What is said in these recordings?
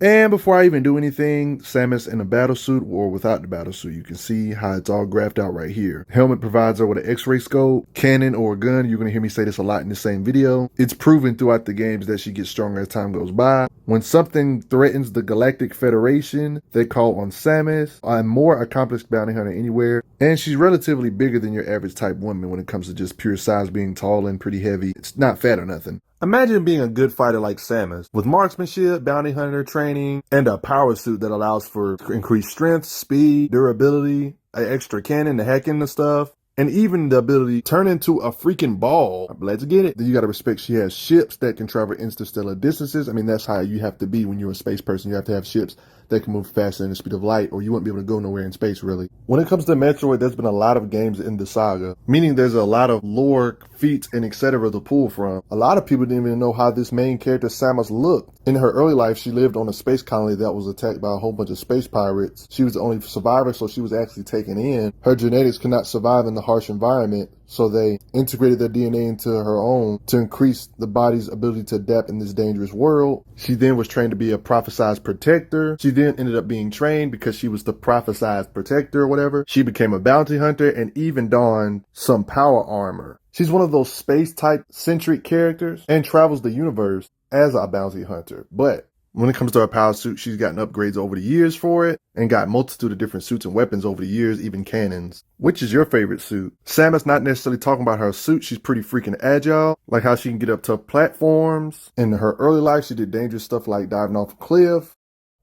And before I even do anything, Samus in a battle suit or without the battle suit, you can see how it's all graphed out right here. Helmet provides her with an X-ray scope, cannon or a gun. You're going to hear me say this a lot in the same video. It's proven throughout the games that she gets stronger as time goes by. When something threatens the Galactic Federation, they call on Samus, a more accomplished bounty hunter anywhere, and she's relatively bigger than your average type woman when it comes to just pure size, being tall and pretty heavy. It's not fat or nothing. Imagine being a good fighter like Samus, with marksmanship, bounty hunter training, and a power suit that allows for increased strength, speed, durability, an extra cannon to hack into stuff, and even the ability to turn into a freaking ball. Let's get it. Then you gotta respect she has ships that can travel interstellar distances. I mean, that's how you have to be when you're a space person. You have to have ships that can move faster than the speed of light, or you wouldn't be able to go nowhere in space, really. When it comes to Metroid, there's been a lot of games in the saga, meaning there's a lot of lore, feats, and etc. to pull from. A lot of people didn't even know how this main character Samus looked. In her early life, she lived on a space colony that was attacked by a whole bunch of space pirates. She was the only survivor, so she was actually taken in. Her genetics could not survive in the harsh environment, so they integrated their DNA into her own to increase the body's ability to adapt in this dangerous world. She then was trained to be a prophesized protector. She then ended up being trained because she was the prophesized protector or whatever. She became a bounty hunter and even donned some power armor. She's one of those space-type centric characters and travels the universe as a bounty hunter. But when it comes to her power suit, she's gotten upgrades over the years for it and got a multitude of different suits and weapons over the years, even cannons. Which is your favorite suit? Samus, not necessarily talking about her suit. She's pretty freaking agile, like how she can get up tough platforms. In her early life, she did dangerous stuff like diving off a cliff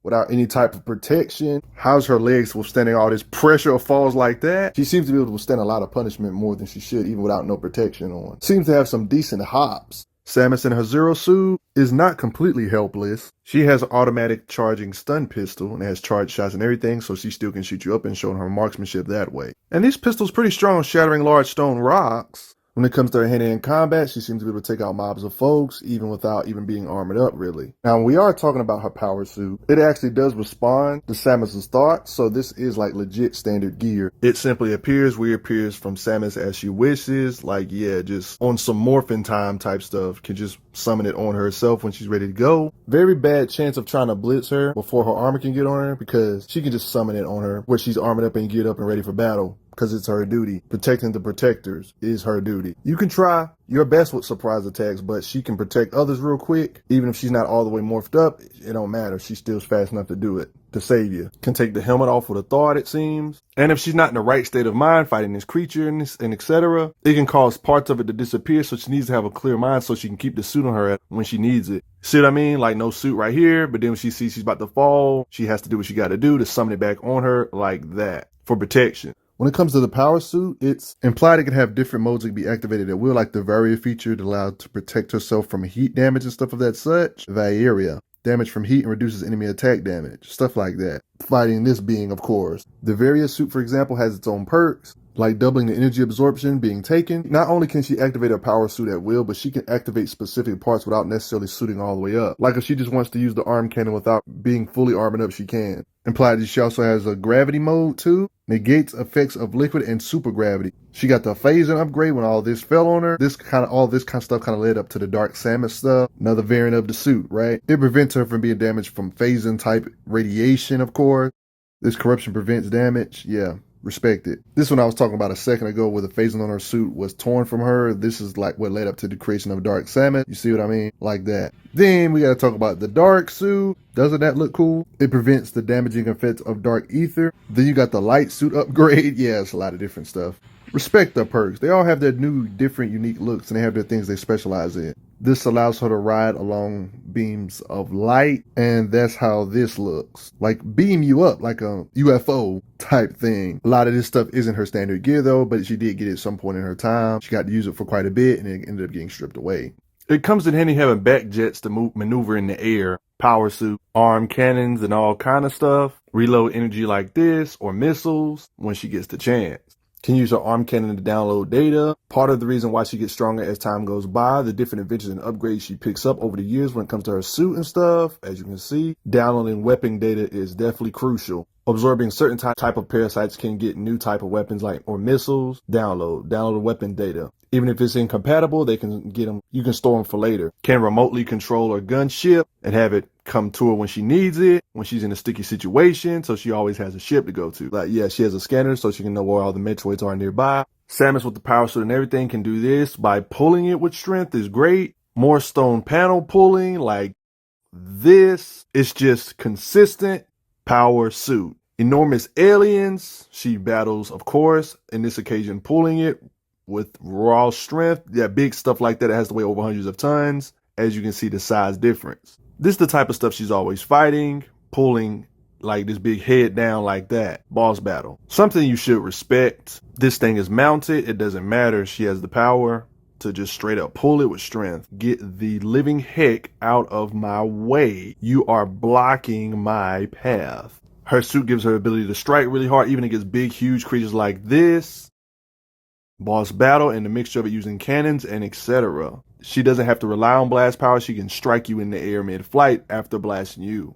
without any type of protection. How's her legs withstanding all this pressure or falls like that? She seems to be able to withstand a lot of punishment more than she should, even without no protection on. Seems to have some decent hops. Samus in her Zero suit is not completely helpless. She has an automatic charging stun pistol and has charged shots and everything, so she still can shoot you up and showing her marksmanship that way. And this pistol's pretty strong, shattering large stone rocks. When it comes to her hand-to-hand combat, she seems to be able to take out mobs of folks, even without even being armored up, really. Now, when we are talking about her power suit, it actually does respond to Samus's thoughts, so this is like legit standard gear. It simply appears, reappears from Samus as she wishes, like, yeah, just on some morphin time type stuff, can just summon it on herself when she's ready to go. Very bad chance of trying to blitz her before her armor can get on her, because she can just summon it on her where she's armored up and geared up and ready for battle. Because it's her duty. Protecting the protectors is her duty. You can try your best with surprise attacks, but she can protect others real quick. Even if she's not all the way morphed up, it don't matter. She's still fast enough to do it, to save you. Can take the helmet off with a thought, it seems. And if she's not in the right state of mind fighting this creature and etc., it can cause parts of it to disappear, so she needs to have a clear mind so she can keep the suit on her when she needs it. See what I mean? Like no suit right here, but then when she sees she's about to fall, she has to do what she got to do to summon it back on her like that for protection. When it comes to the power suit, it's implied it can have different modes that can be activated at will, like the Varia feature that allows to protect herself from heat damage and stuff of that such. Varia, damage from heat and reduces enemy attack damage, stuff like that. Fighting this being, of course. The Varia suit, for example, has its own perks, like doubling the energy absorption being taken. Not only can she activate her power suit at will, but she can activate specific parts without necessarily suiting all the way up. Like if she just wants to use the arm cannon without being fully armored up, she can. Implied that she also has a gravity mode too. Negates effects of liquid and super gravity. She got the phasing upgrade when all this fell on her. All this kind of stuff kind of led up to the Dark Samus stuff. Another variant of the suit, right? It prevents her from being damaged from phasing type radiation, of course. This corruption prevents damage. Yeah. Respect it. This one I was talking about a second ago where the phasing on her suit was torn from her. This is like what led up to the creation of Dark Samus. You see what I mean? Like that. Then we got to talk about the Dark suit. Doesn't that look cool? It prevents the damaging effects of Dark Ether. Then you got the Light suit upgrade. Yeah, it's a lot of different stuff. Respect the perks. They all have their new, different, unique looks, and they have their things they specialize in. This allows her to ride along beams of light, and that's how this looks. Like beam you up like a UFO type thing. A lot of this stuff isn't her standard gear though, but she did get it at some point in her time. She got to use it for quite a bit, and it ended up getting stripped away. It comes in handy having back jets to maneuver in the air, power suit, arm cannons, and all kind of stuff. Reload energy like this, or missiles when she gets the chance. Can use her arm cannon to download data. Part of the reason why she gets stronger as time goes by, the different adventures and upgrades she picks up over the years when it comes to her suit and stuff. As you can see, downloading weapon data is definitely crucial. Absorbing certain type of parasites can get new type of weapons or missiles. Download the weapon data. Even if it's incompatible, they can get them. You can store them for later. Can remotely control her gunship and have it come to her when she needs it, when she's in a sticky situation, so she always has a ship to go to. Like, yeah, she has a scanner so she can know where all the Metroids are nearby. Samus with the power suit and everything can do this by pulling it with strength is great. More stone panel pulling like this. It's just consistent power suit. Enormous aliens. She battles, of course, in this occasion pulling it with raw strength. Yeah, big stuff like that. It has to weigh over hundreds of tons. As you can see, the size difference. This is the type of stuff she's always fighting, pulling like this big head down like that. Boss battle. Something you should respect. This thing is mounted. It doesn't matter. She has the power to just straight up pull it with strength. Get the living heck out of my way. You are blocking my path. Her suit gives her ability to strike really hard, even against big, huge creatures like this. Boss battle and the mixture of it using cannons and etc. She doesn't have to rely on blast power. She can strike you in the air mid-flight after blasting you.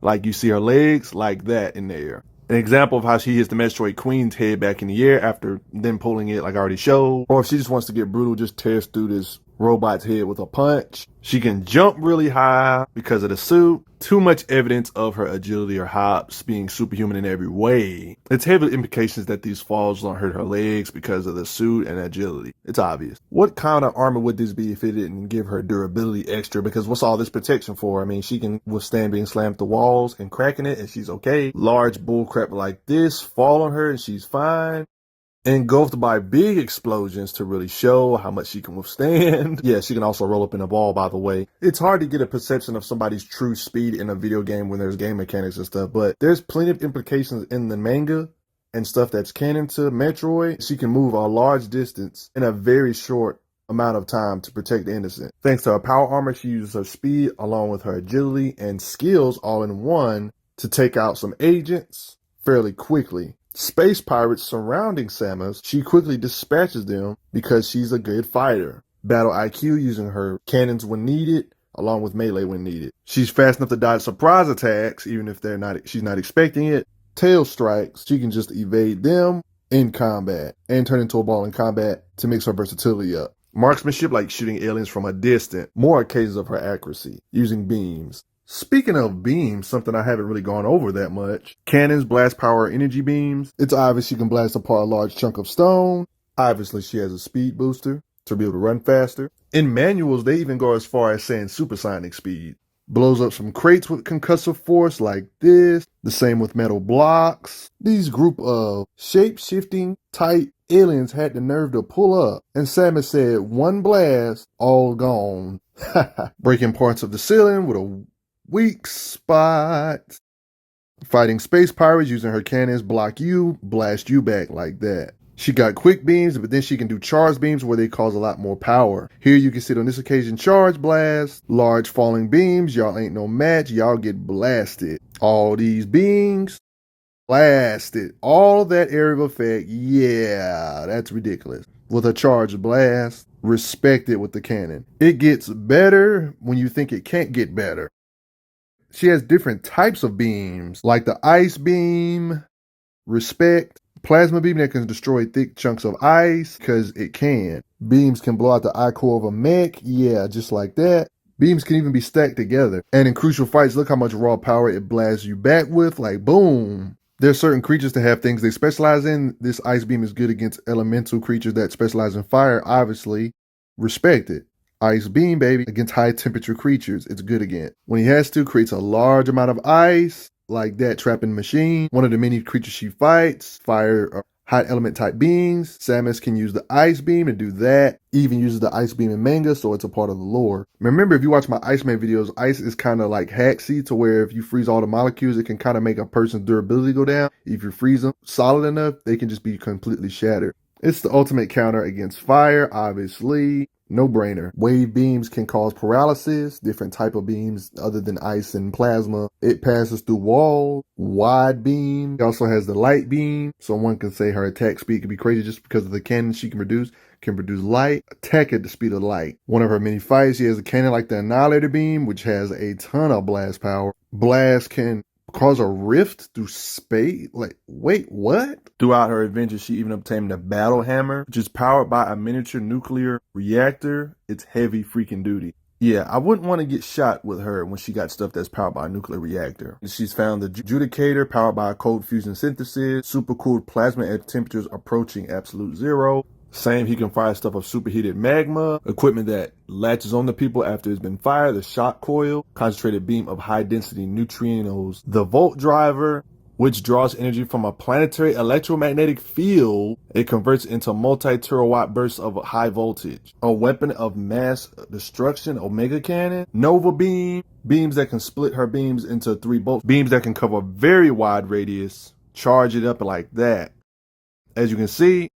Like you see her legs like that in the air. An example of how she hits the Metroid Queen's head back in the air after then pulling it like I already showed. Or if she just wants to get brutal, just tears through this robot's head with a punch. She can jump really high because of the suit. Too much evidence of her agility or hops being superhuman in every way. It's heavy implications that these falls don't hurt her legs because of the suit and agility. It's obvious. What kind of armor would this be if it didn't give her durability extra? Because what's all this protection for? I mean, she can withstand being slammed to walls and cracking it and she's okay. Large bullcrap like this fall on her and she's fine. Engulfed by big explosions to really show how much she can withstand. Yeah, she can also roll up in a ball, by the way. It's hard to get a perception of somebody's true speed in a video game when there's game mechanics and stuff, but there's plenty of implications in the manga and stuff that's canon to Metroid. She can move a large distance in a very short amount of time to protect the innocent. Thanks to her power armor, she uses her speed along with her agility and skills all in one to take out some agents fairly quickly. Space pirates surrounding Samus, she quickly dispatches them because she's a good fighter. Battle IQ using her cannons when needed, along with melee when needed. She's fast enough to dodge surprise attacks, even if she's not expecting it. Tail strikes, she can just evade them in combat and turn into a ball in combat to mix her versatility up. Marksmanship, like shooting aliens from a distance. More occasions of her accuracy, using beams. Speaking of beams, something I haven't really gone over that much. Cannons, blast power, energy beams. It's obvious she can blast apart a large chunk of stone. Obviously, she has a speed booster to be able to run faster. In manuals, they even go as far as saying supersonic speed. Blows up some crates with concussive force like this. The same with metal blocks. These group of shape-shifting type aliens had the nerve to pull up. And Samus said, one blast, all gone. Breaking parts of the ceiling with a weak spot. Fighting space pirates using her cannons, block you, blast you back like that. She got quick beams, but then she can do charge beams where they cause a lot more power. Here you can see on this occasion charge blast, large falling beams. Y'all ain't no match. Y'all get blasted. All these beams blasted. All that area of effect. Yeah, that's ridiculous. With a charge blast, respect it with the cannon. It gets better when you think it can't get better. She has different types of beams, like the ice beam, respect, plasma beam that can destroy thick chunks of ice, because it can. Beams can blow out the eye core of a mech, yeah, just like that. Beams can even be stacked together. And in crucial fights, look how much raw power it blasts you back with, like boom. There's certain creatures that have things they specialize in. This ice beam is good against elemental creatures that specialize in fire, obviously. Respect it. Ice beam, baby, against high temperature creatures. It's good again. When he has to, creates a large amount of ice, like that trapping machine. One of the many creatures she fights, fire or hot element type beings. Samus can use the ice beam to do that. Even uses the ice beam in manga, so it's a part of the lore. Remember, if you watch my Iceman videos, ice is kind of like hacksy to where if you freeze all the molecules, it can kind of make a person's durability go down. If you freeze them solid enough, they can just be completely shattered. It's the ultimate counter against fire, obviously. No brainer. Wave beams can cause paralysis, different type of beams other than ice and plasma. It passes through walls. Wide beam. It also has the light beam. So one can say her attack speed can be crazy just because of the cannon she can produce light. Attack at the speed of light. One of her many fights, she has a cannon like the Annihilator beam, which has a ton of blast power. Blast can cause a rift through space. Like, wait, what? Throughout her adventure, she even obtained a battle hammer, which is powered by a miniature nuclear reactor. It's heavy freaking duty. Yeah, I wouldn't want to get shot with her when she got stuff that's powered by a nuclear reactor. She's found the Judicator, powered by a cold fusion synthesis, super cooled plasma at temperatures approaching absolute zero. Same, he can fire stuff of superheated magma, equipment that latches on to people after it's been fired, the shock coil, concentrated beam of high density neutrinos, the volt driver, which draws energy from a planetary electromagnetic field. It converts into multi-terawatt bursts of high voltage. A weapon of mass destruction, Omega Cannon, Nova Beam, beams that can split her beams into 3 bolts, beams that can cover a very wide radius, charge it up like that. As you can see,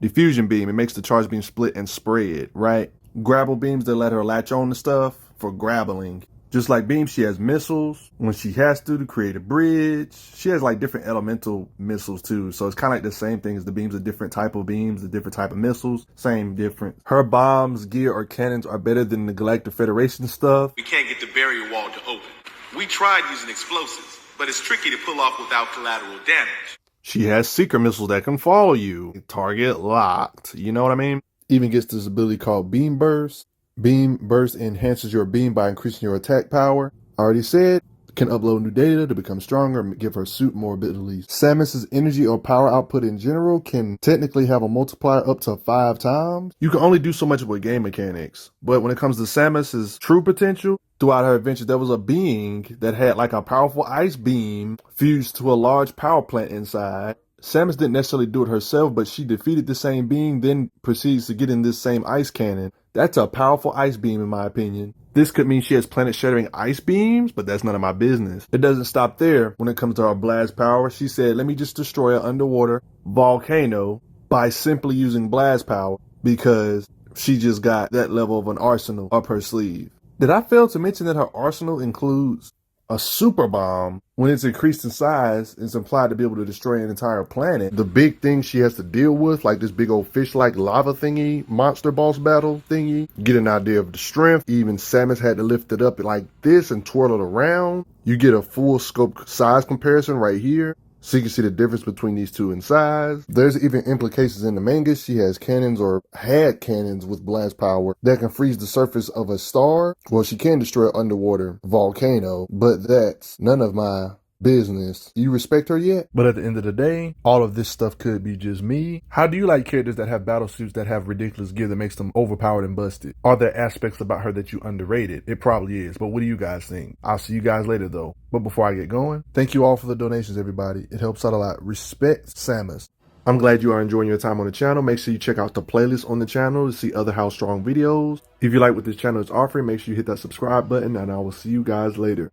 diffusion beam, it makes the charge beam split and spread, right? Grapple beams that let her latch on to stuff for grappling. Just like beams, she has missiles when she has to create a bridge. She has like different elemental missiles too. So it's kind of like the same thing as the beams, a different type of beams, a different type of missiles, same difference. Her bombs, gear, or cannons are better than the Galactic Federation stuff. We can't get the barrier wall to open. We tried using explosives, but it's tricky to pull off without collateral damage. She has seeker missiles that can follow you. Target locked. You know what I mean? Even gets this ability called Beam Burst. Beam Burst enhances your beam by increasing your attack power. I already said, can upload new data to become stronger and give her suit more abilities. Samus's energy or power output in general can technically have a multiplier up to 5 times. You can only do so much with game mechanics. But when it comes to Samus's true potential, throughout her adventure, there was a being that had like a powerful ice beam fused to a large power plant inside. Samus didn't necessarily do it herself, but she defeated the same being, then proceeds to get in this same ice cannon. That's a powerful ice beam in my opinion. This could mean she has planet-shattering ice beams, but that's none of my business. It doesn't stop there. When it comes to her blast power, she said, let me just destroy an underwater volcano by simply using blast power, because she just got that level of an arsenal up her sleeve. Did I fail to mention that her arsenal includes a super bomb? When it's increased in size, it's implied to be able to destroy an entire planet. The big thing she has to deal with, like this big old fish-like lava thingy, monster boss battle thingy, get an idea of the strength. Even Samus had to lift it up like this and twirl it around. You get a full scope size comparison right here. So you can see the difference between these two in size. There's even implications in the manga. She has cannons, or had cannons with blast power, that can freeze the surface of a star. Well, she can destroy an underwater volcano, but that's none of my business. You respect her yet? But at the end of the day, all of this stuff could be just me. How do you like characters that have battle suits that have ridiculous gear that makes them overpowered and busted? Are there aspects about her that you underrated? It probably is, but what do you guys think? I'll see you guys later though. But before I get going, thank you all for the donations, everybody. It helps out a lot. Respect Samus. I'm glad you are enjoying your time on the channel. Make sure you check out the playlist on the channel to see other How Strong videos. If you like what this channel is offering, make sure you hit that subscribe button, and I will see you guys later.